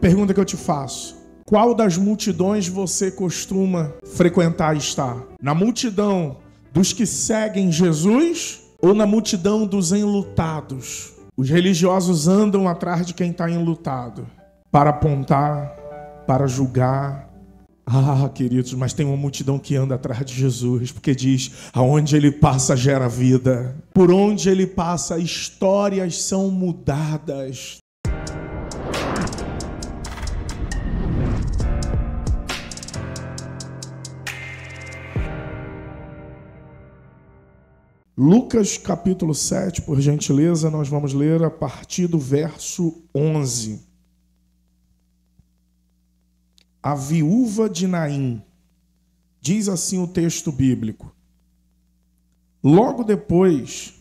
pergunta que eu te faço: qual das multidões você costuma frequentar e estar? Na multidão dos que seguem Jesus ou na multidão dos enlutados? Os religiosos andam atrás de quem está enlutado para apontar, para julgar. Ah, queridos, mas tem uma multidão que anda atrás de Jesus, porque diz: aonde ele passa gera vida. Por onde ele passa, histórias são mudadas. Lucas capítulo 7, por gentileza, nós vamos ler a partir do verso 11. A viúva de Naim. Diz assim o texto bíblico: logo depois,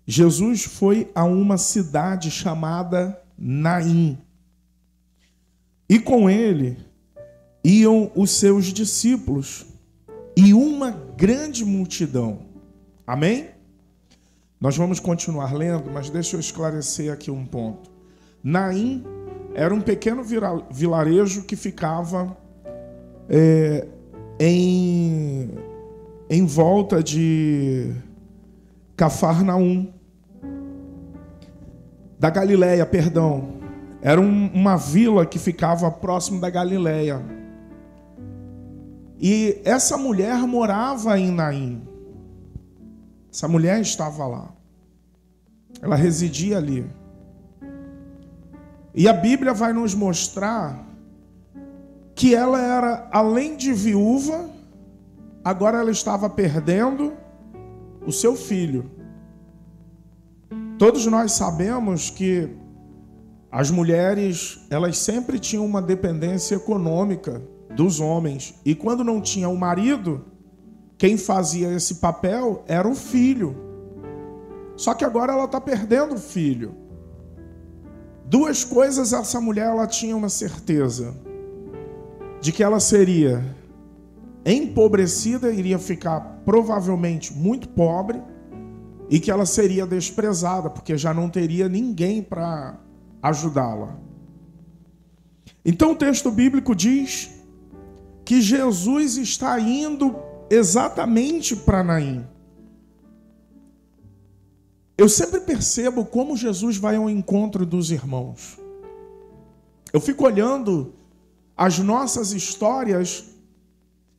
Jesus foi a uma cidade chamada Naim. E com ele iam os seus discípulos e uma grande multidão. Amém? Nós vamos continuar lendo, mas deixa eu esclarecer aqui um ponto. Naim era um pequeno vilarejo que ficava em volta de Cafarnaum, da Galileia, perdão. Era uma vila que ficava próximo da Galileia. E essa mulher morava em Naim. Essa mulher estava lá. Ela residia ali. E a Bíblia vai nos mostrar que ela era, além de viúva, agora ela estava perdendo o seu filho. Todos nós sabemos que as mulheres, elas sempre tinham uma dependência econômica dos homens. E quando não tinha o marido, quem fazia esse papel era o filho. Só que agora ela está perdendo o filho. Duas coisas essa mulher ela tinha uma certeza: de que ela seria empobrecida, iria ficar provavelmente muito pobre, e que ela seria desprezada, porque já não teria ninguém para ajudá-la. Então o texto bíblico diz que Jesus está indo exatamente para Naim. Eu sempre percebo como Jesus vai ao encontro dos irmãos. Eu fico olhando as nossas histórias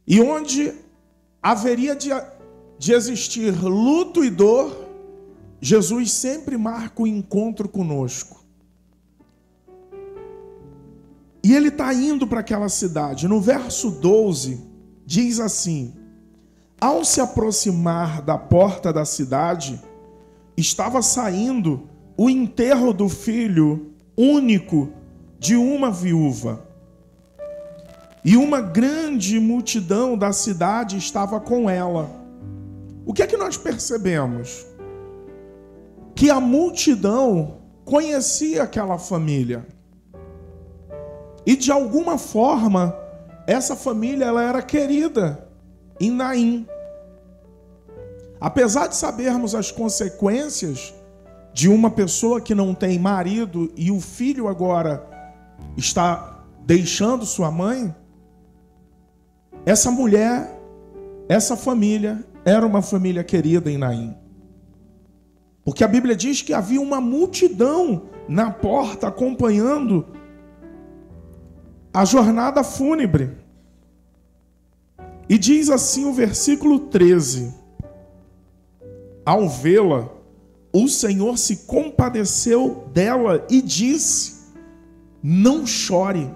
e onde haveria de existir luto e dor, Jesus sempre marca o encontro conosco. E ele está indo para aquela cidade. No verso 12, diz assim: ao se aproximar da porta da cidade, estava saindo o enterro do filho único de uma viúva. E uma grande multidão da cidade estava com ela. O que é que nós percebemos? Que a multidão conhecia aquela família. E de alguma forma, essa família ela era querida em Naim. Apesar de sabermos as consequências de uma pessoa que não tem marido e o filho agora está deixando sua mãe, essa mulher, essa família, era uma família querida em Naim. Porque a Bíblia diz que havia uma multidão na porta acompanhando a jornada fúnebre. E diz assim o versículo 13: ao vê-la, o Senhor se compadeceu dela e disse: não chore.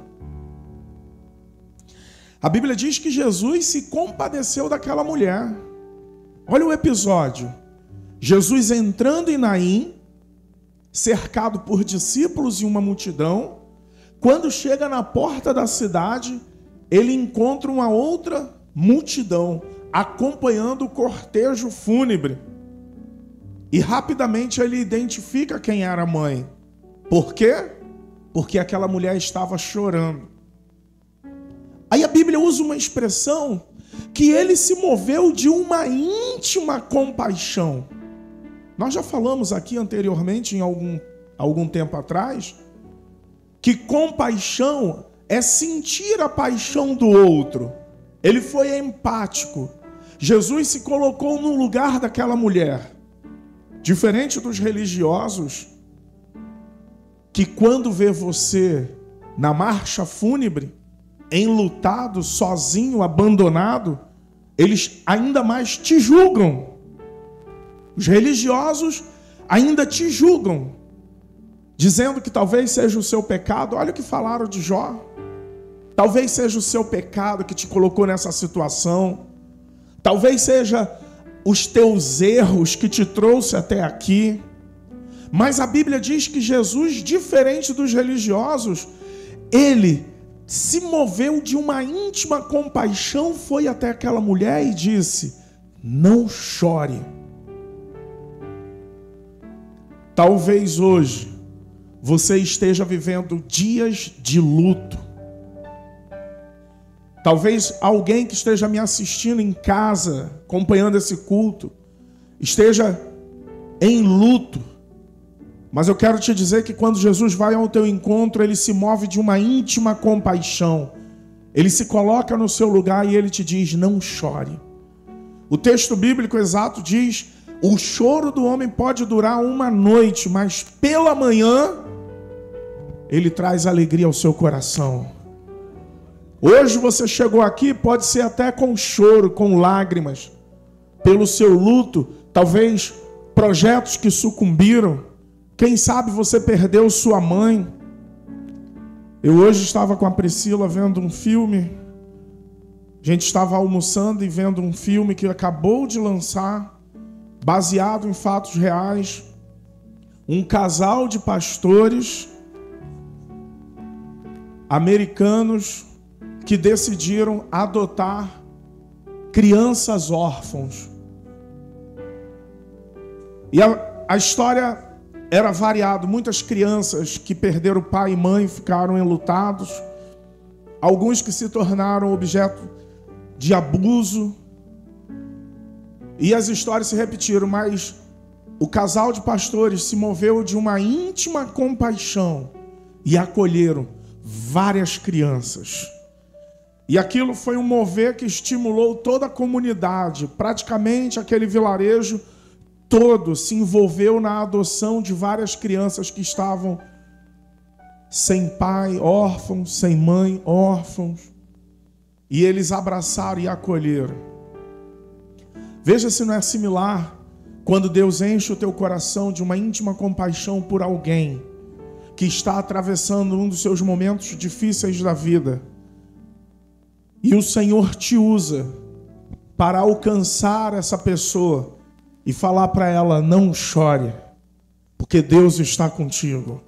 A Bíblia diz que Jesus se compadeceu daquela mulher. Olha o episódio. Jesus entrando em Naim, cercado por discípulos e uma multidão. Quando chega na porta da cidade, ele encontra uma outra multidão acompanhando o cortejo fúnebre. E rapidamente ele identifica quem era a mãe. Por quê? Porque aquela mulher estava chorando. Aí a Bíblia usa uma expressão que ele se moveu de uma íntima compaixão. Nós já falamos aqui anteriormente, em algum tempo atrás, que compaixão é sentir a paixão do outro. Ele foi empático. Jesus se colocou no lugar daquela mulher. Diferente dos religiosos, que quando vê você na marcha fúnebre, enlutado, sozinho, abandonado, eles ainda mais te julgam. Os religiosos ainda te julgam, dizendo que talvez seja o seu pecado. Olha o que falaram de Jó. Talvez seja o seu pecado que te colocou nessa situação. Talvez seja os teus erros que te trouxe até aqui. Mas a Bíblia diz que Jesus, diferente dos religiosos, ele se moveu de uma íntima compaixão, foi até aquela mulher e disse: não chore. Talvez hoje você esteja vivendo dias de luto. Talvez alguém que esteja me assistindo em casa, acompanhando esse culto, esteja em luto. Mas eu quero te dizer que quando Jesus vai ao teu encontro, ele se move de uma íntima compaixão. Ele se coloca no seu lugar e ele te diz: não chore. O texto bíblico exato diz: o choro do homem pode durar uma noite, mas pela manhã ele traz alegria ao seu coração. Hoje você chegou aqui, pode ser até com choro, com lágrimas, pelo seu luto, talvez projetos que sucumbiram. Quem sabe você perdeu sua mãe. Eu hoje estava com a Priscila vendo um filme. A gente estava almoçando e vendo um filme que acabou de lançar, baseado em fatos reais. Um casal de pastores americanos que decidiram adotar crianças órfãos. E a história era variada. Muitas crianças que perderam pai e mãe ficaram enlutados. Alguns que se tornaram objeto de abuso. E as histórias se repetiram, mas o casal de pastores se moveu de uma íntima compaixão e acolheram várias crianças. E aquilo foi um mover que estimulou toda a comunidade. Praticamente aquele vilarejo todo se envolveu na adoção de várias crianças que estavam sem pai, órfãos, sem mãe, órfãos. E eles abraçaram e acolheram. Veja se não é similar quando Deus enche o teu coração de uma íntima compaixão por alguém que está atravessando um dos seus momentos difíceis da vida. E o Senhor te usa para alcançar essa pessoa e falar para ela: não chore, porque Deus está contigo.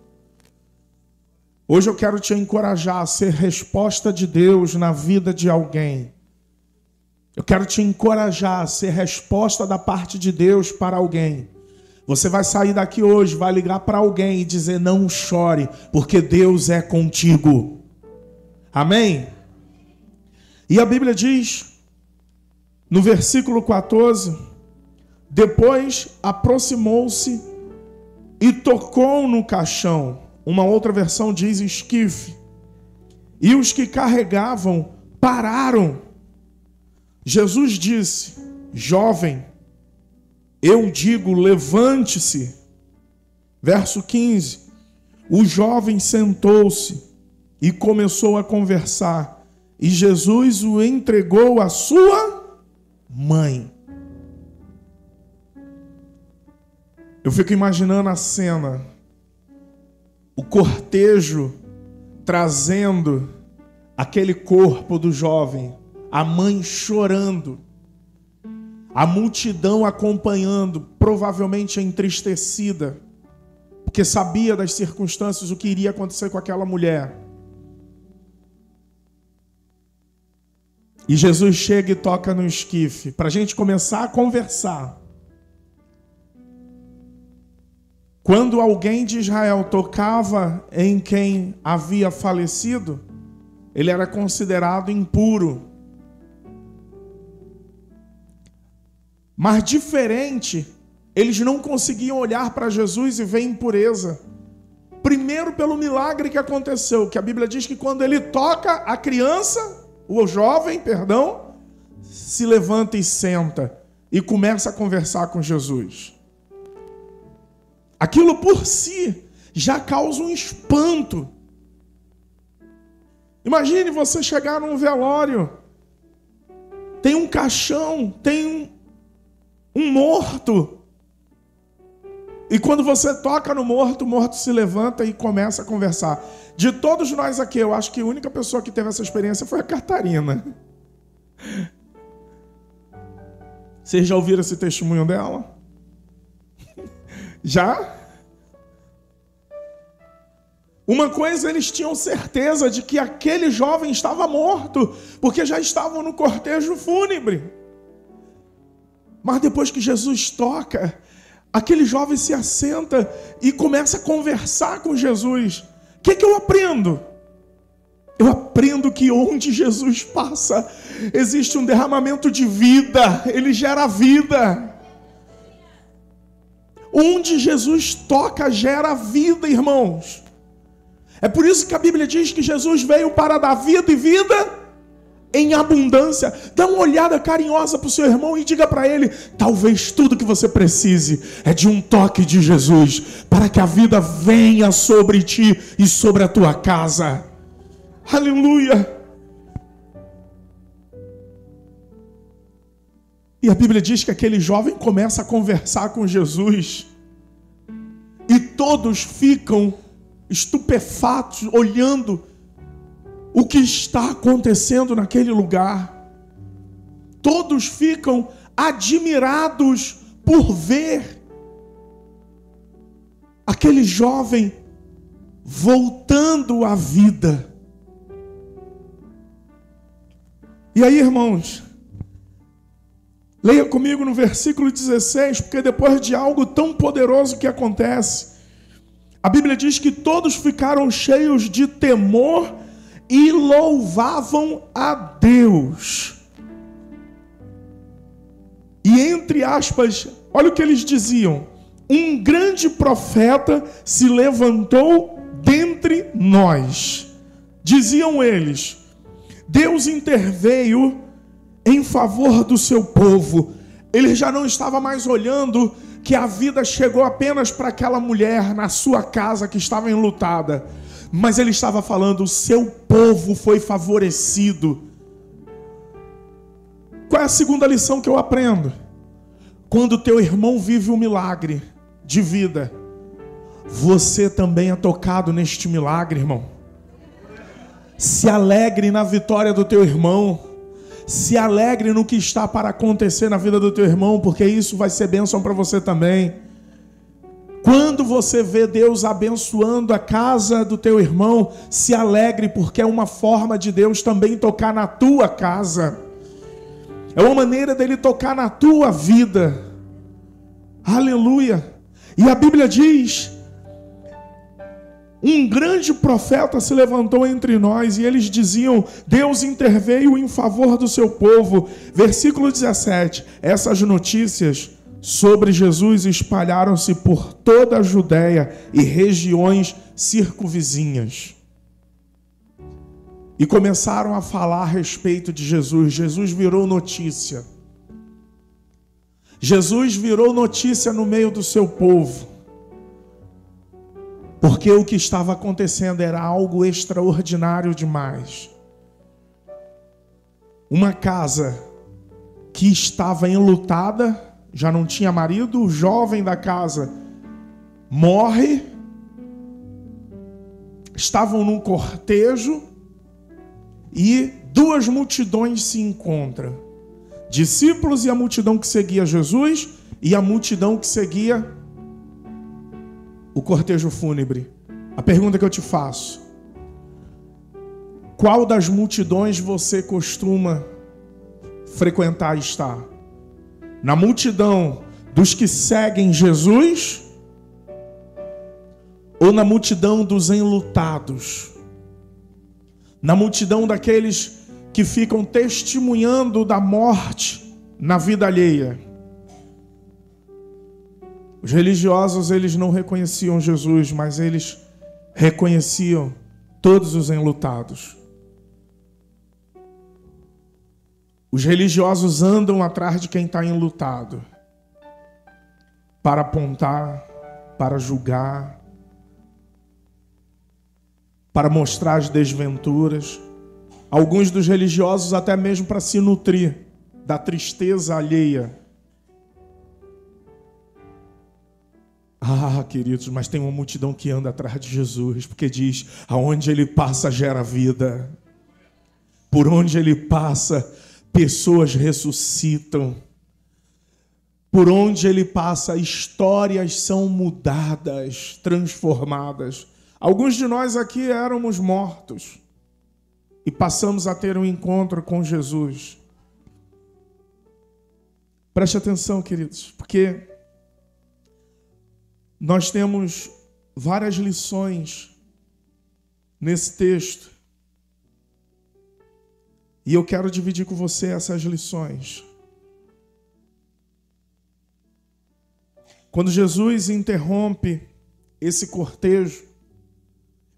Hoje eu quero te encorajar a ser resposta de Deus na vida de alguém. Eu quero te encorajar a ser resposta da parte de Deus para alguém. Você vai sair daqui hoje, vai ligar para alguém e dizer: não chore, porque Deus é contigo. Amém? E a Bíblia diz, no versículo 14, depois aproximou-se e tocou no caixão. Uma outra versão diz esquife. E os que carregavam pararam. Jesus disse: jovem, eu digo, levante-se. Verso 15. O jovem sentou-se e começou a conversar. E Jesus o entregou à sua mãe. Eu fico imaginando a cena. O cortejo trazendo aquele corpo do jovem. A mãe chorando. A multidão acompanhando, provavelmente entristecida, porque sabia das circunstâncias, o que iria acontecer com aquela mulher. E Jesus chega e toca no esquife, para a gente começar a conversar. Quando alguém de Israel tocava em quem havia falecido, ele era considerado impuro. Mas diferente, eles não conseguiam olhar para Jesus e ver impureza. Primeiro pelo milagre que aconteceu, que a Bíblia diz que quando ele toca a criança, o jovem, perdão, se levanta e senta e começa a conversar com Jesus. Aquilo por si já causa um espanto. Imagine você chegar num velório, tem um caixão, tem um morto. E quando você toca no morto, o morto se levanta e começa a conversar. De todos nós aqui, eu acho que a única pessoa que teve essa experiência foi a Catarina. Vocês já ouviram esse testemunho dela? Já? Uma coisa, eles tinham certeza de que aquele jovem estava morto, porque já estavam no cortejo fúnebre. Mas depois que Jesus toca, aquele jovem se assenta e começa a conversar com Jesus. O que eu aprendo? Eu aprendo que onde Jesus passa, existe um derramamento de vida. Ele gera vida. Onde Jesus toca, gera vida, irmãos. É por isso que a Bíblia diz que Jesus veio para dar vida e vida em abundância. Dá uma olhada carinhosa para o seu irmão e diga para ele: talvez tudo que você precise é de um toque de Jesus, para que a vida venha sobre ti e sobre a tua casa. Aleluia! E a Bíblia diz que aquele jovem começa a conversar com Jesus e todos ficam estupefatos, olhando o que está acontecendo naquele lugar. Todos ficam admirados por ver aquele jovem voltando à vida. E aí, irmãos, leia comigo no versículo 16, porque depois de algo tão poderoso que acontece, a Bíblia diz que todos ficaram cheios de temor e louvavam a Deus. E entre aspas, olha o que eles diziam: um grande profeta se levantou dentre nós. Diziam eles: Deus interveio em favor do seu povo. Ele já não estava mais olhando que a vida chegou apenas para aquela mulher na sua casa que estava enlutada, mas ele estava falando: o seu povo foi favorecido. Qual é a segunda lição que eu aprendo? Quando teu irmão vive um milagre de vida, você também é tocado neste milagre, irmão. Se alegre na vitória do teu irmão. Se alegre no que está para acontecer na vida do teu irmão, porque isso vai ser bênção para você também. Quando você vê Deus abençoando a casa do teu irmão, se alegre, porque é uma forma de Deus também tocar na tua casa. É uma maneira dele tocar na tua vida. Aleluia. E a Bíblia diz: um grande profeta se levantou entre nós, e eles diziam: Deus interveio em favor do seu povo. Versículo 17. Essas notícias sobre Jesus espalharam-se por toda a Judéia e regiões circunvizinhas. E começaram a falar a respeito de Jesus. Jesus virou notícia. Jesus virou notícia no meio do seu povo. Porque o que estava acontecendo era algo extraordinário demais. Uma casa que estava enlutada, já não tinha marido, o jovem da casa morre. Estavam num cortejo e duas multidões se encontram. Discípulos e a multidão que seguia Jesus e a multidão que seguia o cortejo fúnebre. A pergunta que eu te faço: qual das multidões você costuma frequentar e estar? Na multidão dos que seguem Jesus ou na multidão dos enlutados? Na multidão daqueles que ficam testemunhando da morte na vida alheia? Os religiosos, eles não reconheciam Jesus, mas eles reconheciam todos os enlutados. Os religiosos andam atrás de quem está enlutado, para apontar, para julgar, para mostrar as desventuras. Alguns dos religiosos até mesmo para se nutrir da tristeza alheia. Ah, queridos, mas tem uma multidão que anda atrás de Jesus, porque diz, aonde ele passa gera vida. Por onde ele passa, pessoas ressuscitam. Por onde ele passa, histórias são mudadas, transformadas. Alguns de nós aqui éramos mortos e passamos a ter um encontro com Jesus. Preste atenção, queridos, porque nós temos várias lições nesse texto. E eu quero dividir com você essas lições. Quando Jesus interrompe esse cortejo,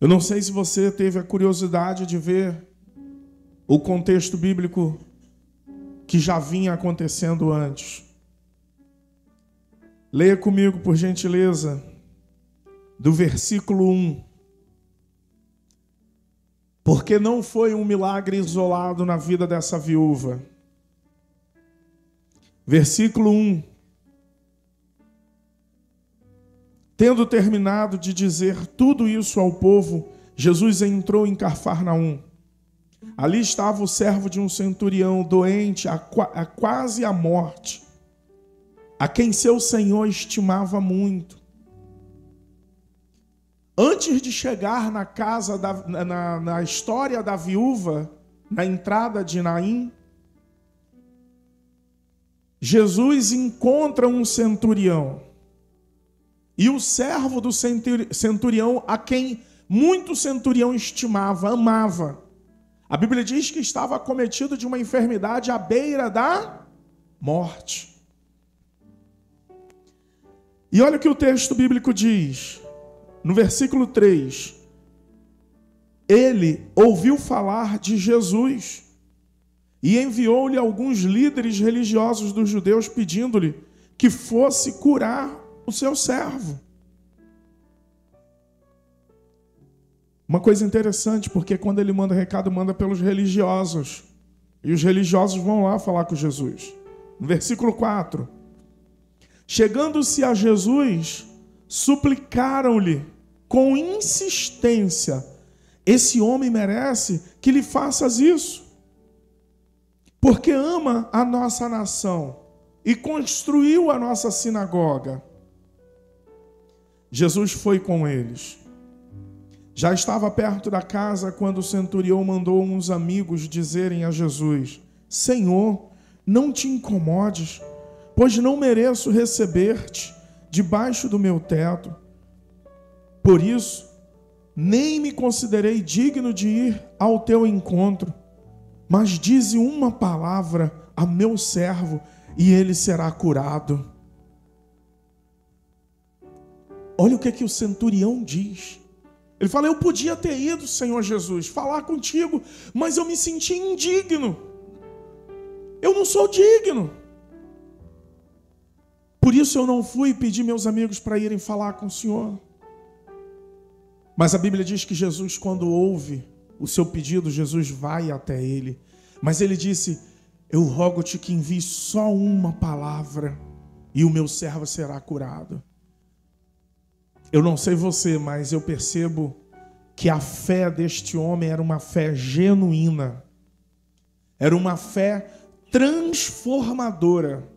eu não sei se você teve a curiosidade de ver o contexto bíblico que já vinha acontecendo antes. Leia comigo, por gentileza, do versículo 1. Porque não foi um milagre isolado na vida dessa viúva. Versículo 1. Tendo terminado de dizer tudo isso ao povo, Jesus entrou em Cafarnaum. Ali estava o servo de um centurião doente, quase à morte, a quem seu senhor estimava muito. Antes de chegar na casa, na história da viúva, na entrada de Naim, Jesus encontra um centurião. E o servo do centurião, a quem muito centurião estimava, amava. A Bíblia diz que estava acometido de uma enfermidade à beira da morte. E olha o que o texto bíblico diz, no versículo 3. Ele ouviu falar de Jesus e enviou-lhe alguns líderes religiosos dos judeus pedindo-lhe que fosse curar o seu servo. Uma coisa interessante, porque quando ele manda recado, manda pelos religiosos. E os religiosos vão lá falar com Jesus. No versículo 4. Chegando-se a Jesus, suplicaram-lhe com insistência: esse homem merece que lhe faças isso, porque ama a nossa nação e construiu a nossa sinagoga. Jesus foi com eles. Já estava perto da casa quando o centurião mandou uns amigos dizerem a Jesus: Senhor, não te incomodes, pois não mereço receber-te debaixo do meu teto. Por isso, nem me considerei digno de ir ao teu encontro, mas dize uma palavra a meu servo e ele será curado. Olha o que o centurião diz. Ele fala: eu podia ter ido, Senhor Jesus, falar contigo, mas eu me senti indigno. Eu não sou digno. Por isso eu não fui pedir meus amigos para irem falar com o Senhor. Mas a Bíblia diz que Jesus, quando ouve o seu pedido, Jesus vai até ele. Mas ele disse: eu rogo-te que envie só uma palavra e o meu servo será curado. Eu não sei você, mas eu percebo que a fé deste homem era uma fé genuína. Era uma fé transformadora.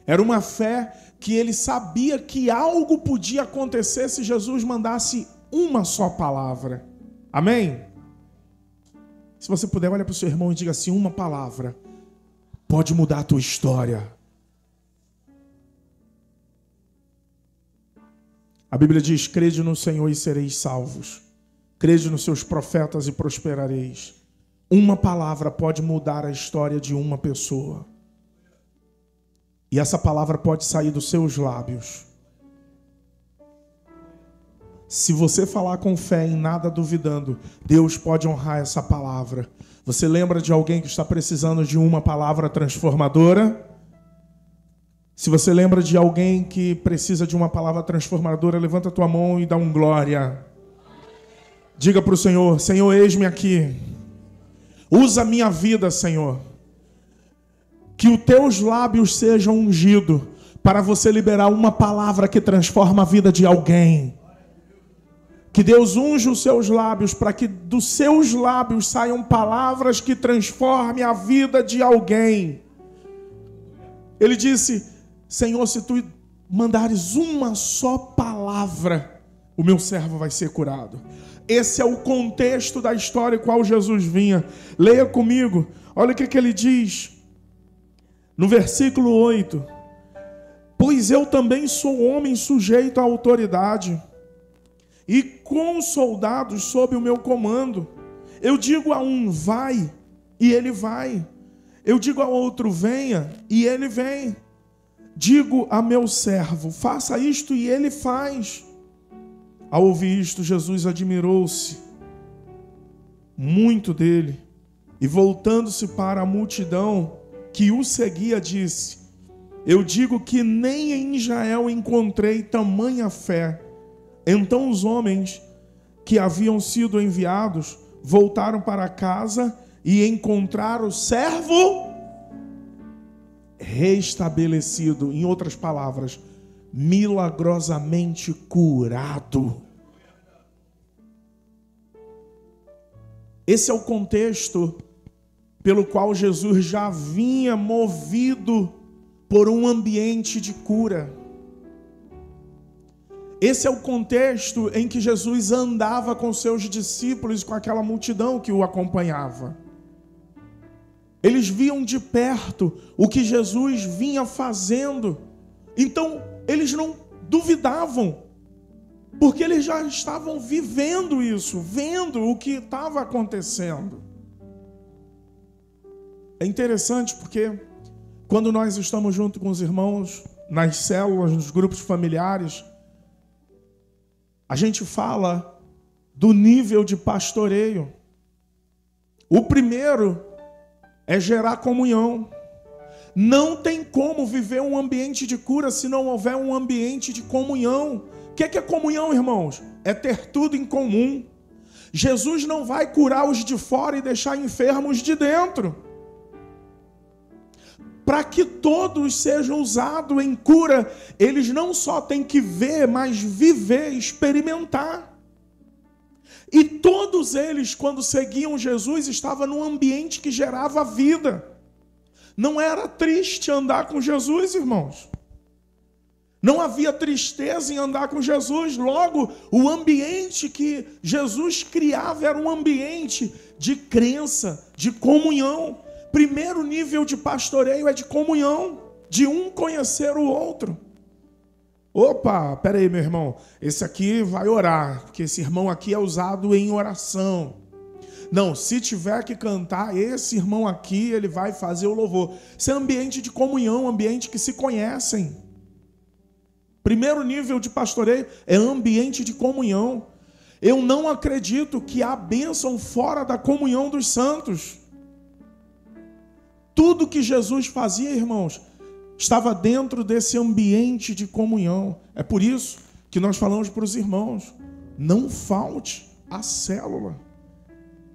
Era uma fé que ele sabia que algo podia acontecer se Jesus mandasse uma só palavra. Amém? Se você puder, olha para o seu irmão e diga assim: uma palavra pode mudar a tua história. A Bíblia diz: crede no Senhor e sereis salvos. Crede nos seus profetas e prosperareis. Uma palavra pode mudar a história de uma pessoa. E essa palavra pode sair dos seus lábios. Se você falar com fé, em nada duvidando, Deus pode honrar essa palavra. Você lembra de alguém que está precisando de uma palavra transformadora? Se você lembra de alguém que precisa de uma palavra transformadora, levanta a tua mão e dá um glória. Diga para o Senhor: Senhor, eis-me aqui. Usa a minha vida, Senhor. Que os teus lábios sejam ungidos para você liberar uma palavra que transforma a vida de alguém. Que Deus unja os seus lábios para que dos seus lábios saiam palavras que transformem a vida de alguém. Ele disse: Senhor, se tu mandares uma só palavra, o meu servo vai ser curado. Esse é o contexto da história em qual Jesus vinha. Leia comigo. Olha o que ele diz no versículo 8. Pois eu também sou homem sujeito à autoridade, e com soldados sob o meu comando. Eu digo a um, vai, e ele vai. Eu digo ao outro, venha, e ele vem. Digo a meu servo, faça isto, e ele faz. Ao ouvir isto, Jesus admirou-se muito dele, e voltando-se para a multidão que o seguia, disse: eu digo que nem em Israel encontrei tamanha fé. Então os homens que haviam sido enviados voltaram para casa e encontraram o servo restabelecido. Em outras palavras, milagrosamente curado. Esse é o contexto pelo qual Jesus já vinha movido por um ambiente de cura. Esse é o contexto em que Jesus andava com seus discípulos, com aquela multidão que o acompanhava. Eles viam de perto o que Jesus vinha fazendo. Então, eles não duvidavam, porque eles já estavam vivendo isso, vendo o que estava acontecendo. É interessante porque quando nós estamos junto com os irmãos, nas células, nos grupos familiares, a gente fala do nível de pastoreio. O primeiro é gerar comunhão. Não tem como viver um ambiente de cura se não houver um ambiente de comunhão. O que é comunhão, irmãos? É ter tudo em comum. Jesus não vai curar os de fora e deixar enfermos de dentro. Para que todos sejam usados em cura, eles não só têm que ver, mas viver, experimentar. E todos eles, quando seguiam Jesus, estavam num ambiente que gerava vida. Não era triste andar com Jesus, irmãos. Não havia tristeza em andar com Jesus. Logo, o ambiente que Jesus criava era um ambiente de crença, de comunhão. Primeiro nível de pastoreio é de comunhão, de um conhecer o outro. Opa, peraí, meu irmão, esse aqui vai orar, porque esse irmão aqui é usado em oração. Não, se tiver que cantar, esse irmão aqui, ele vai fazer o louvor. Isso é ambiente de comunhão, ambiente que se conhecem. Primeiro nível de pastoreio é ambiente de comunhão. Eu não acredito que há bênção fora da comunhão dos santos. Tudo que Jesus fazia, irmãos, estava dentro desse ambiente de comunhão. É por isso que nós falamos para os irmãos: não falte a célula,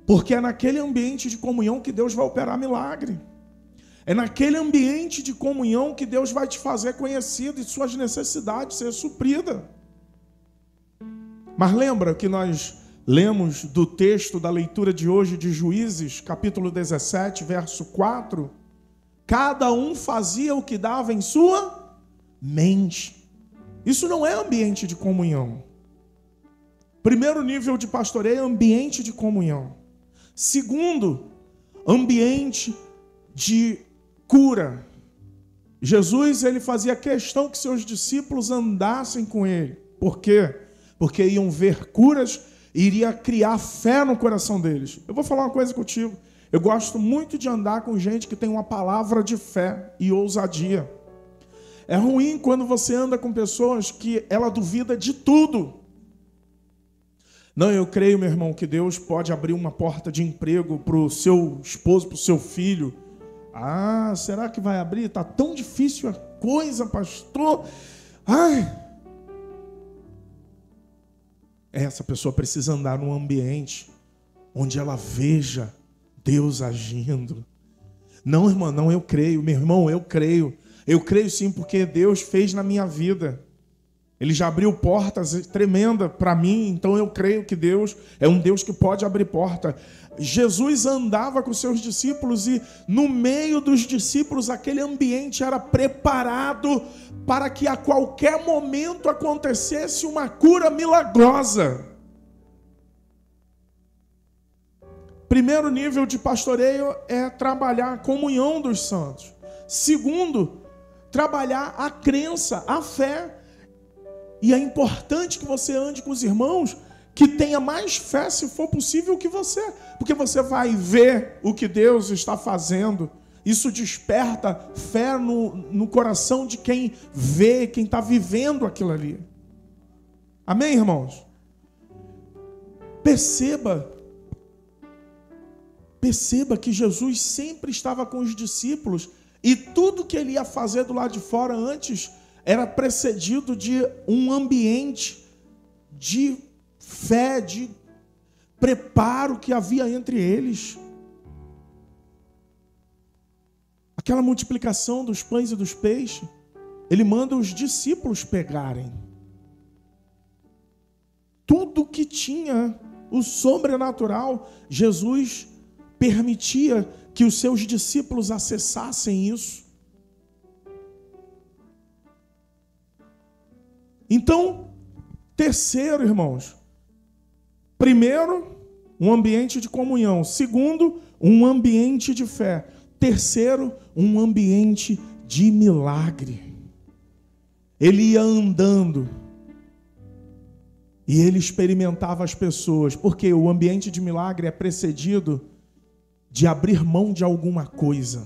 porque é naquele ambiente de comunhão que Deus vai operar milagre. É naquele ambiente de comunhão que Deus vai te fazer conhecido e suas necessidades ser supridas. Mas lembra que nós lemos do texto da leitura de hoje de Juízes, capítulo 17, verso 4. Cada um fazia o que dava em sua mente. Isso não é ambiente de comunhão. Primeiro nível de pastoreio é ambiente de comunhão. Segundo, ambiente de cura. Jesus, ele fazia questão que seus discípulos andassem com ele. Por quê? Porque iam ver curas e iria criar fé no coração deles. Eu vou falar uma coisa contigo. Eu gosto muito de andar com gente que tem uma palavra de fé e ousadia. É ruim quando você anda com pessoas que ela duvida de tudo. Não, eu creio, meu irmão, que Deus pode abrir uma porta de emprego para o seu esposo, para o seu filho. Ah, será que vai abrir? Está tão difícil a coisa, pastor. Ai. Essa pessoa precisa andar num ambiente onde ela veja Deus agindo. Não, irmão, não, eu creio. Meu irmão, eu creio. Eu creio sim, porque Deus fez na minha vida. Ele já abriu portas tremendas para mim, então eu creio que Deus é um Deus que pode abrir porta. Jesus andava com seus discípulos e no meio dos discípulos aquele ambiente era preparado para que a qualquer momento acontecesse uma cura milagrosa. Primeiro nível de pastoreio é trabalhar a comunhão dos santos. Segundo, trabalhar a crença, a fé. E é importante que você ande com os irmãos que tenha mais fé, se for possível, que você. Porque você vai ver o que Deus está fazendo. Isso desperta fé no coração de quem vê, quem está vivendo aquilo ali. Amém, irmãos? Perceba que Jesus sempre estava com os discípulos e tudo que ele ia fazer do lado de fora antes era precedido de um ambiente de fé, de preparo que havia entre eles. Aquela multiplicação dos pães e dos peixes, ele manda os discípulos pegarem. Tudo que tinha o sobrenatural, Jesus permitia que os seus discípulos acessassem isso. Então, terceiro, irmãos, primeiro, um ambiente de comunhão. Segundo, um ambiente de fé. Terceiro, um ambiente de milagre. Ele ia andando e ele experimentava as pessoas, porque o ambiente de milagre é precedido de abrir mão de alguma coisa.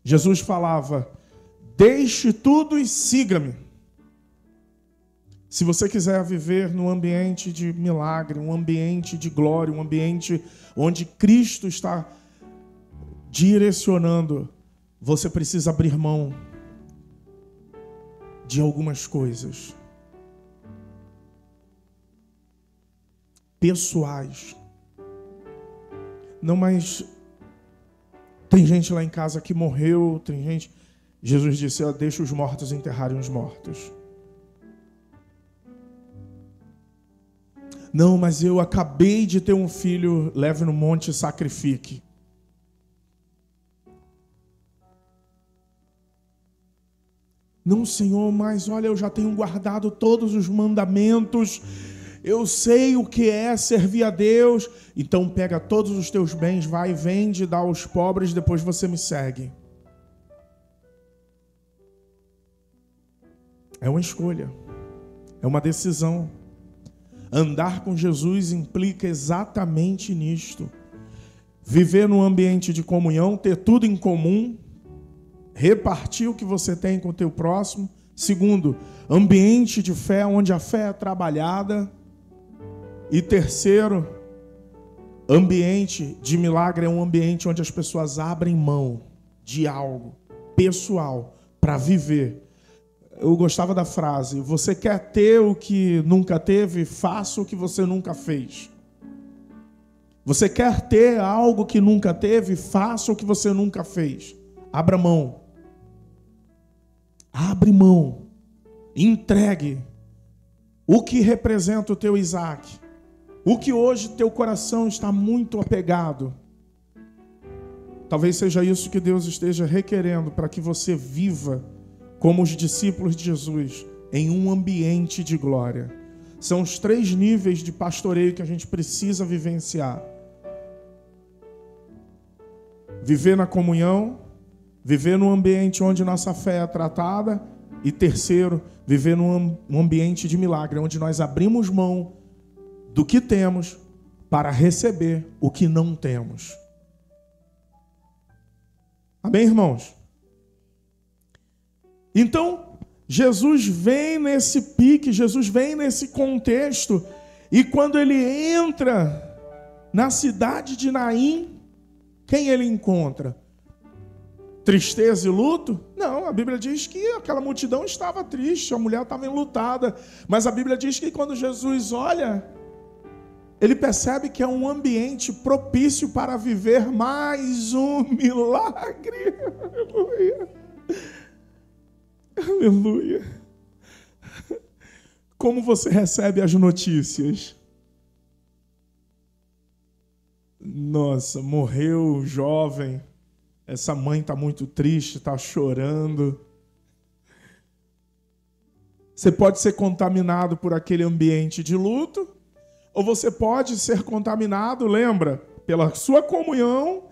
Jesus falava: deixe tudo e siga-me. Se você quiser viver num ambiente de milagre, um ambiente de glória, um ambiente onde Cristo está direcionando, você precisa abrir mão de algumas coisas pessoais. Não, mas tem gente lá em casa que morreu, tem gente... Jesus disse: deixa os mortos enterrarem os mortos. Não, mas eu acabei de ter um filho, leve no monte e sacrifique. Não, Senhor, mas olha, eu já tenho guardado todos os mandamentos, eu sei o que é servir a Deus. Então pega todos os teus bens, vai, vende, dá aos pobres, depois você me segue. É uma escolha, é uma decisão. Andar com Jesus implica exatamente nisto. Viver num ambiente de comunhão, ter tudo em comum, repartir o que você tem com o teu próximo. Segundo, ambiente de fé, onde a fé é trabalhada. E terceiro, ambiente de milagre é um ambiente onde as pessoas abrem mão de algo pessoal para viver. Eu gostava da frase: você quer ter o que nunca teve? Faça o que você nunca fez. Você quer ter algo que nunca teve? Faça o que você nunca fez. Abra mão. Abre mão. Entregue. O que representa o teu Isaac? O que hoje teu coração está muito apegado? Talvez seja isso que Deus esteja requerendo para que você viva como os discípulos de Jesus, em um ambiente de glória. São os 3 níveis de pastoreio que a gente precisa vivenciar. Viver na comunhão, viver num ambiente onde nossa fé é tratada, e terceiro, viver num ambiente de milagre, onde nós abrimos mão do que temos para receber o que não temos. Amém, irmãos? Então, Jesus vem nesse pique, Jesus vem nesse contexto E quando ele entra na cidade de Naim, quem ele encontra? Tristeza e luto? Não, a Bíblia diz que aquela multidão estava triste, a mulher estava enlutada. Mas a Bíblia diz que quando Jesus olha, ele percebe que é um ambiente propício para viver mais um milagre. Aleluia. Aleluia. Como você recebe as notícias? Nossa, morreu jovem. Essa mãe está muito triste, está chorando. Você pode ser contaminado por aquele ambiente de luto, ou você pode ser contaminado, lembra, pela sua comunhão,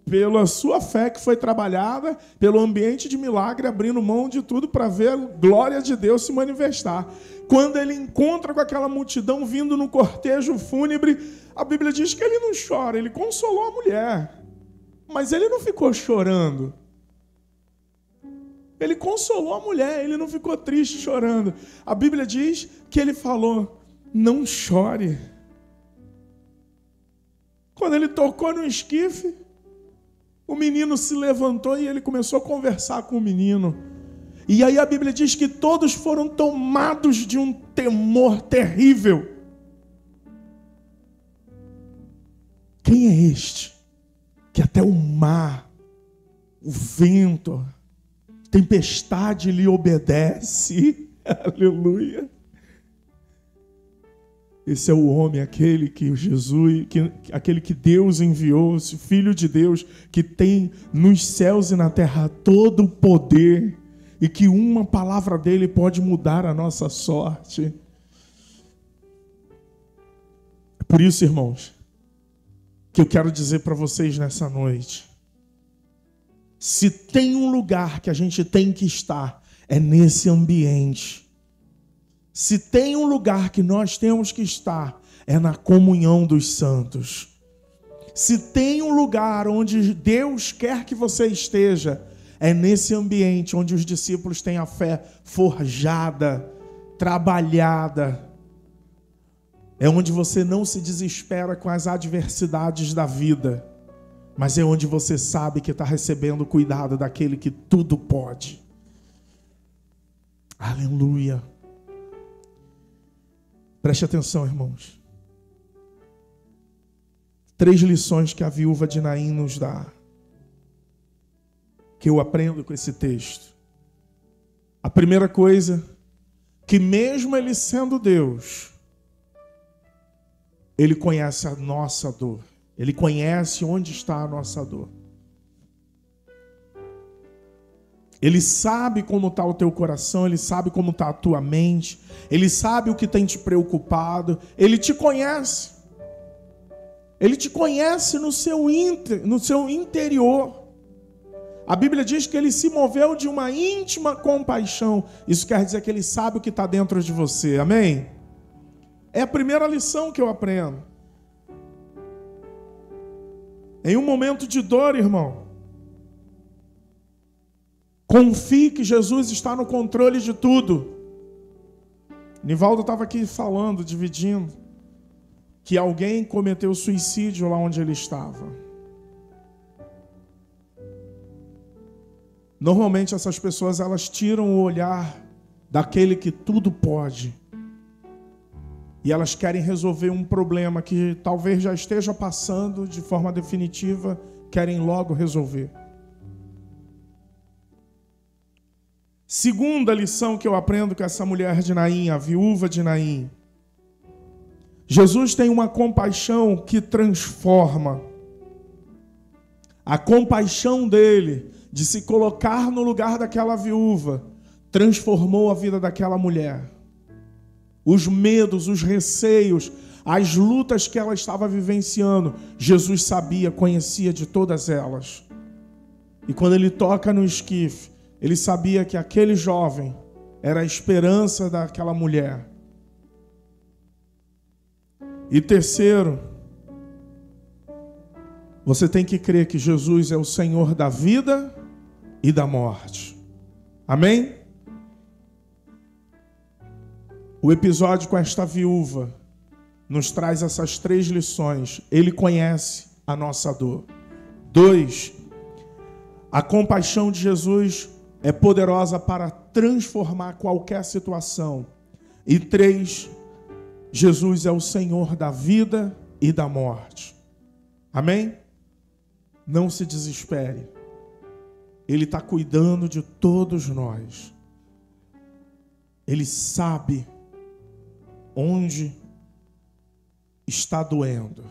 pela sua fé que foi trabalhada, pelo ambiente de milagre, abrindo mão de tudo para ver a glória de Deus se manifestar. Quando ele encontra com aquela multidão vindo no cortejo fúnebre, a Bíblia diz que ele não chora, ele consolou a mulher. Mas ele não ficou chorando. Ele consolou a mulher, ele não ficou triste chorando. A Bíblia diz que ele falou, não chore. Quando ele tocou no esquife, o menino se levantou e ele começou a conversar com o menino. E aí a Bíblia diz que todos foram tomados de um temor terrível. Quem é este? Que até o mar, o vento, a tempestade lhe obedece. Aleluia. Esse é o homem, aquele que Jesus, aquele que Deus enviou, esse Filho de Deus, que tem nos céus e na terra todo o poder, e que uma palavra dele pode mudar a nossa sorte. Por isso, irmãos, que eu quero dizer para vocês nessa noite, se tem um lugar que a gente tem que estar, é nesse ambiente. Se tem um lugar que nós temos que estar, é na comunhão dos santos. Se tem um lugar onde Deus quer que você esteja, é nesse ambiente onde os discípulos têm a fé forjada, trabalhada. É onde você não se desespera com as adversidades da vida, mas é onde você sabe que está recebendo o cuidado daquele que tudo pode. Aleluia. Preste atenção, irmãos. 3 lições que a viúva de Naim nos dá, que eu aprendo com esse texto. A primeira coisa, que mesmo ele sendo Deus, ele conhece a nossa dor. Ele conhece onde está a nossa dor. Ele sabe como está o teu coração, ele sabe como está a tua mente, ele sabe o que tem te preocupado, ele te conhece. Ele te conhece no seu interior. A Bíblia diz que ele se moveu de uma íntima compaixão. Isso quer dizer que ele sabe o que está dentro de você, amém? É a primeira lição que eu aprendo. Em um momento de dor, irmão, confie que Jesus está no controle de tudo. Nivaldo estava aqui falando, dividindo, que alguém cometeu suicídio lá onde ele estava. Normalmente essas pessoas, elas tiram o olhar daquele que tudo pode. E elas querem resolver um problema que talvez já esteja passando de forma definitiva, querem logo resolver. Segunda lição que eu aprendo com essa mulher de Naim, a viúva de Naim. Jesus tem uma compaixão que transforma. A compaixão dele, de se colocar no lugar daquela viúva, transformou a vida daquela mulher. Os medos, os receios, as lutas que ela estava vivenciando, Jesus sabia, conhecia de todas elas. E quando ele toca no esquife, ele sabia que aquele jovem era a esperança daquela mulher. E terceiro, você tem que crer que Jesus é o Senhor da vida e da morte. Amém? O episódio com esta viúva nos traz essas 3 lições. Ele conhece a nossa dor. 2, a compaixão de Jesus é poderosa para transformar qualquer situação. E 3, Jesus é o Senhor da vida e da morte. Amém? Não se desespere. Ele está cuidando de todos nós. Ele sabe onde está doendo.